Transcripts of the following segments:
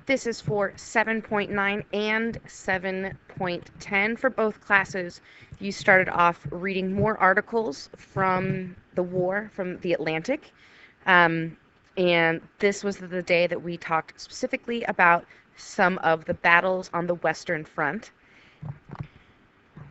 This is for 7.9 and 7.10 for both classes. You started off reading more articles from the war, from the Atlantic. Um, and this was the day that we talked specifically about some of the battles on the Western Front.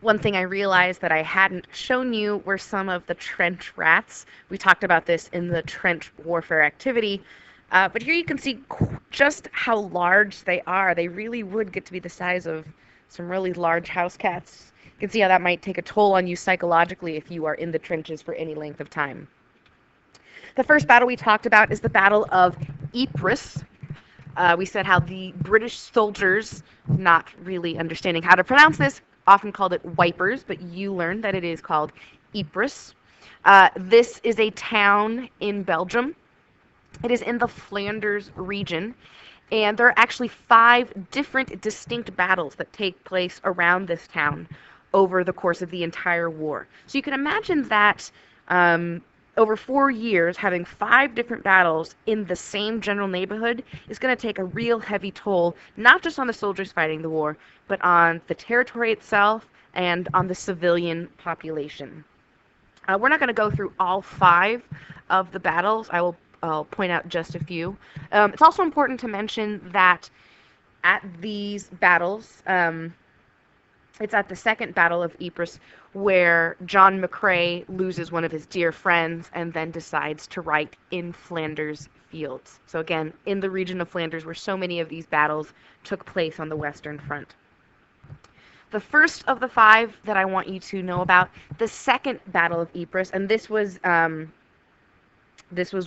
One thing I realized that I hadn't shown you were some of the trench rats. We talked about this in the trench warfare activity, but here you can see just how large they are. They really would get to be the size of some really large house cats. You can see how that might take a toll on you psychologically if you are in the trenches for any length of time. The first battle we talked about is the Battle of Ypres. We said how the British soldiers, not really understanding how to pronounce this, often called it wipers, but you learned that it is called Ypres. This is a town in Belgium. It is in the Flanders region, and there are actually 5 different distinct battles that take place around this town over the course of the entire war. So you can imagine that over 4 years, having 5 different battles in the same general neighborhood is going to take a real heavy toll, not just on the soldiers fighting the war, but on the territory itself and on the civilian population. We're not going to go through all 5 of the battles. I'll point out just a few. It's also important to mention that at these battles, it's at the second Battle of Ypres where John McCrae loses one of his dear friends and then decides to write in Flanders Fields. So again, in the region of Flanders where so many of these battles took place on the Western Front. The first of the 5 that I want you to know about, the second Battle of Ypres, and this was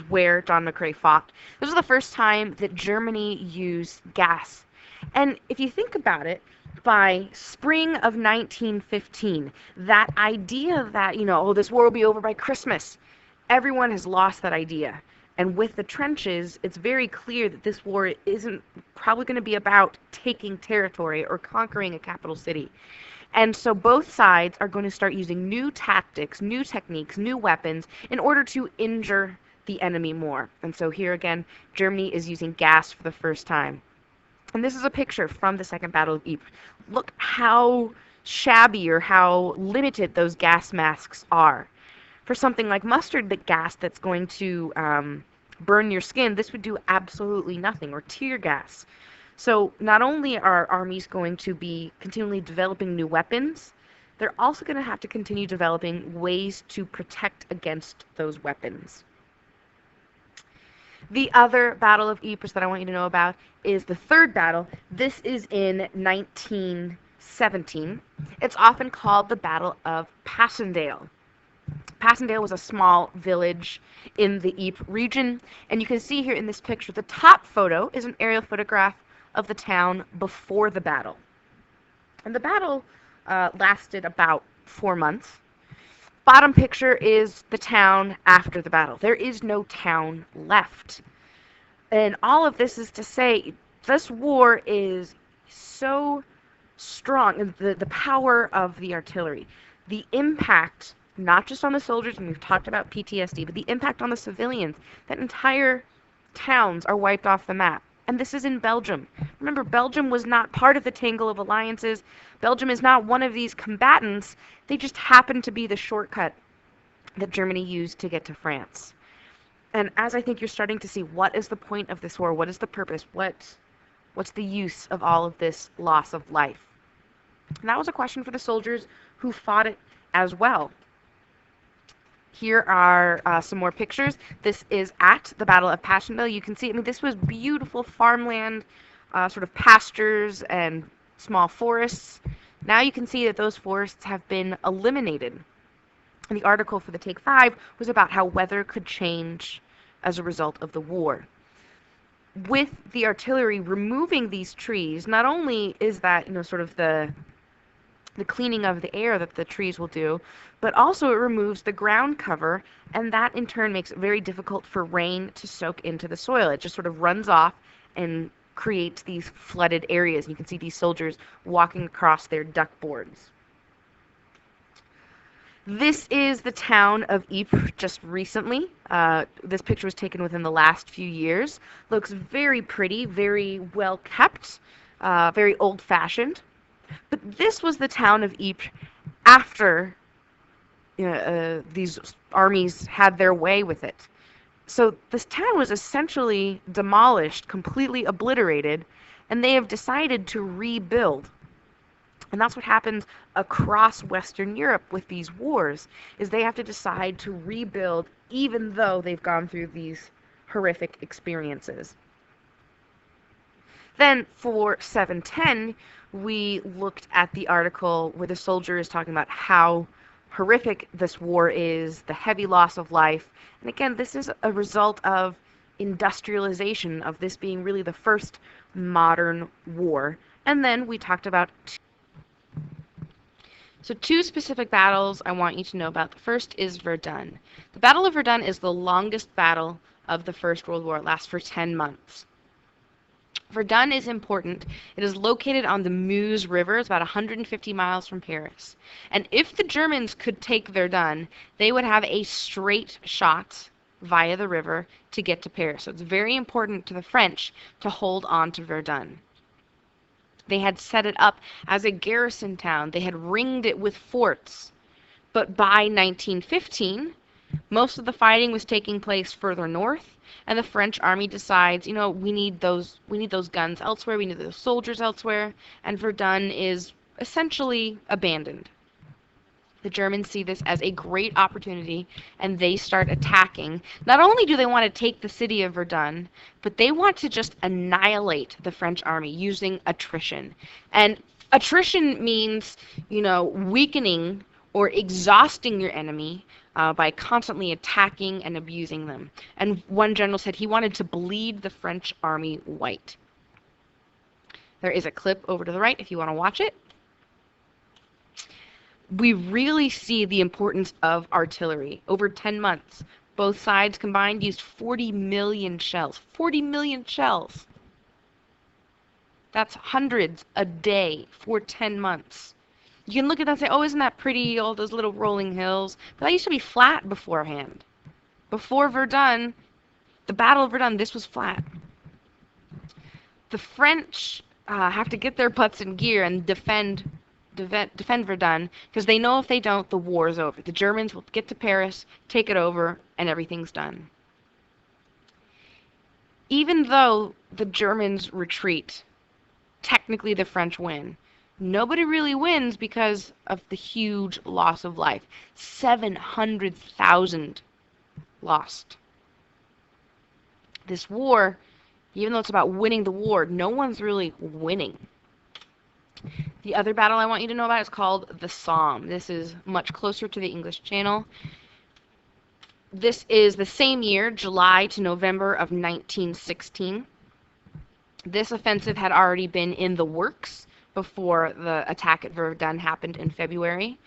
where John McCrae fought. This was the first time that Germany used gas. And if you think about it, by spring of 1915, that idea that, oh, this war will be over by Christmas, everyone has lost that idea. And with the trenches, it's very clear that this war isn't probably going to be about taking territory or conquering a capital city. And so both sides are going to start using new tactics, new techniques, new weapons in order to injure the enemy more. And so here again, Germany is using gas for the first time. And this is a picture from the Second Battle of Ypres. Look how shabby or how limited those gas masks are. For something like mustard gas that's going to burn your skin, this would do absolutely nothing, or tear gas. So not only are armies going to be continually developing new weapons, they're also going to have to continue developing ways to protect against those weapons. The other Battle of Ypres that I want you to know about is the third battle. This is in 1917. It's often called the Battle of Passchendaele. Passchendaele was a small village in the Ypres region, and you can see here in this picture, the top photo is an aerial photograph of the town before the battle. And the battle lasted about 4 months. Bottom picture is the town after the battle. There is no town left. And all of this is to say, this war is so strong, the power of the artillery, the impact, not just on the soldiers, and we've talked about PTSD, but the impact on the civilians, that entire towns are wiped off the map. And this is in Belgium. Remember, Belgium was not part of the tangle of alliances. Belgium is not one of these combatants. They just happened to be the shortcut that Germany used to get to France. And as I think you're starting to see, what is the point of this war? What is the purpose? What's the use of all of this loss of life? And that was a question for the soldiers who fought it as well. Here are some more pictures. This is at the Battle of Passchendaele. You can see, this was beautiful farmland, sort of pastures and small forests. Now you can see that those forests have been eliminated. And the article for the Take 5 was about how weather could change as a result of the war. With the artillery removing these trees, not only is that, sort of the cleaning of the air that the trees will do, but also it removes the ground cover, and that in turn makes it very difficult for rain to soak into the soil. It just sort of runs off and creates these flooded areas. You can see these soldiers walking across their duck boards. This is the town of Ypres just recently. This picture was taken within the last few years. Looks very pretty, very well kept, very old-fashioned. But this was the town of Ypres after these armies had their way with it. So this town was essentially demolished, completely obliterated, and they have decided to rebuild. And that's what happens across Western Europe with these wars, is they have to decide to rebuild even though they've gone through these horrific experiences. Then for 710, we looked at the article where the soldier is talking about how horrific this war is, the heavy loss of life. And again, this is a result of industrialization, of this being really the first modern war. And then we talked about two specific battles I want you to know about. The first is Verdun. The Battle of Verdun is the longest battle of the First World War. It lasts for 10 months. Verdun is important. It is located on the Meuse River. It's about 150 miles from Paris. And if the Germans could take Verdun, they would have a straight shot via the river to get to Paris. So it's very important to the French to hold on to Verdun. They had set it up as a garrison town. They had ringed it with forts. But by 1915, most of the fighting was taking place further north, and the French army decides, we need those guns elsewhere, we need those soldiers elsewhere, and Verdun is essentially abandoned. The Germans see this as a great opportunity, and they start attacking. Not only do they want to take the city of Verdun, but they want to just annihilate the French army using attrition. And attrition means, weakening or exhausting your enemy by constantly attacking and abusing them. And one general said he wanted to bleed the French army white. There is a clip over to the right if you want to watch it. We really see the importance of artillery. Over 10 months, both sides combined used 40 million shells. 40 million shells! That's hundreds a day for 10 months. You can look at that and say, oh, isn't that pretty, all those little rolling hills? But that used to be flat beforehand. Before Verdun, the Battle of Verdun, this was flat. The French have to get their butts in gear and defend Verdun, because they know if they don't, the war is over. The Germans will get to Paris, take it over, and everything's done. Even though the Germans retreat, technically the French win. Nobody really wins because of the huge loss of life. 700,000 lost. This war, even though it's about winning the war, no one's really winning. The other battle I want you to know about is called the Somme. This is much closer to the English Channel. This is the same year, July to November of 1916. This offensive had already been in the works before the attack at Verdun happened in February.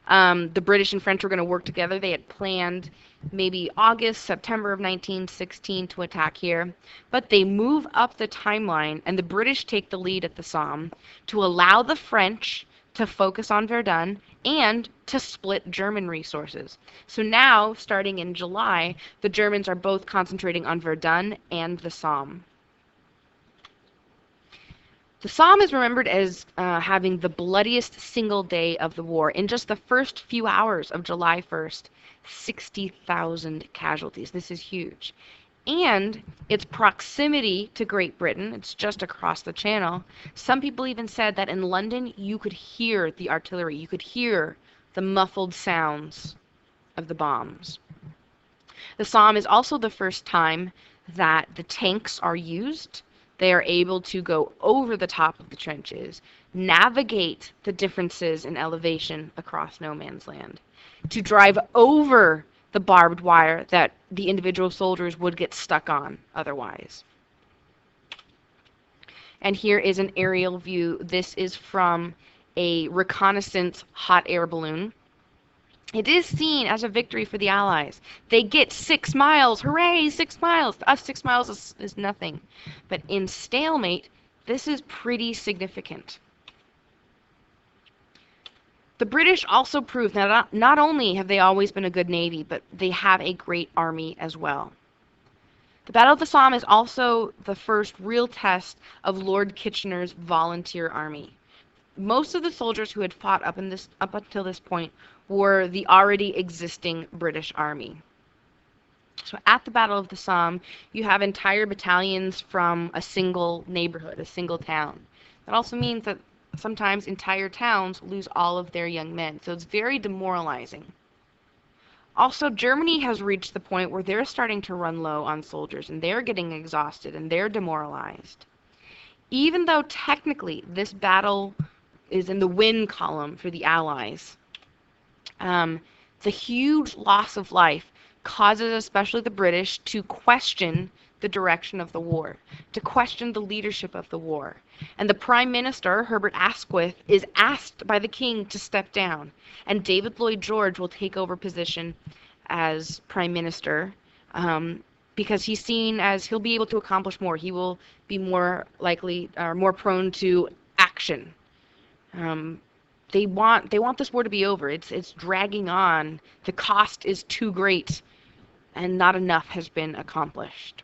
The British and French were going to work together. They had planned maybe August, September of 1916 to attack here. But they move up the timeline, and the British take the lead at the Somme to allow the French to focus on Verdun and to split German resources. So now, starting in July, the Germans are both concentrating on Verdun and the Somme. The Somme is remembered as having the bloodiest single day of the war. In just the first few hours of July 1st, 60,000 casualties. This is huge. And its proximity to Great Britain, it's just across the channel. Some people even said that in London, you could hear the artillery. You could hear the muffled sounds of the bombs. The Somme is also the first time that the tanks are used. They are able to go over the top of the trenches, navigate the differences in elevation across no man's land, to drive over the barbed wire that the individual soldiers would get stuck on otherwise. And here is an aerial view. This is from a reconnaissance hot air balloon. It is seen as a victory for the Allies. They get 6 miles. Hooray, 6 miles. To us, 6 miles is nothing. But in stalemate, this is pretty significant. The British also proved that not only have they always been a good navy, but they have a great army as well. The Battle of the Somme is also the first real test of Lord Kitchener's volunteer army. Most of the soldiers who had fought up until this point were the already existing British army. So at the Battle of the Somme, you have entire battalions from a single neighborhood, a single town. That also means that sometimes entire towns lose all of their young men. So it's very demoralizing. Also, Germany has reached the point where they're starting to run low on soldiers and they're getting exhausted and they're demoralized. Even though technically this battle is in the win column for the Allies, the huge loss of life causes especially the British to question the direction of the war, to question the leadership of the war. And the Prime Minister, Herbert Asquith, is asked by the King to step down. And David Lloyd George will take over position as Prime Minister because he's seen as he'll be able to accomplish more. He will be more likely or more prone to action. They want this war to be over. It's dragging on. The cost is too great, and not enough has been accomplished.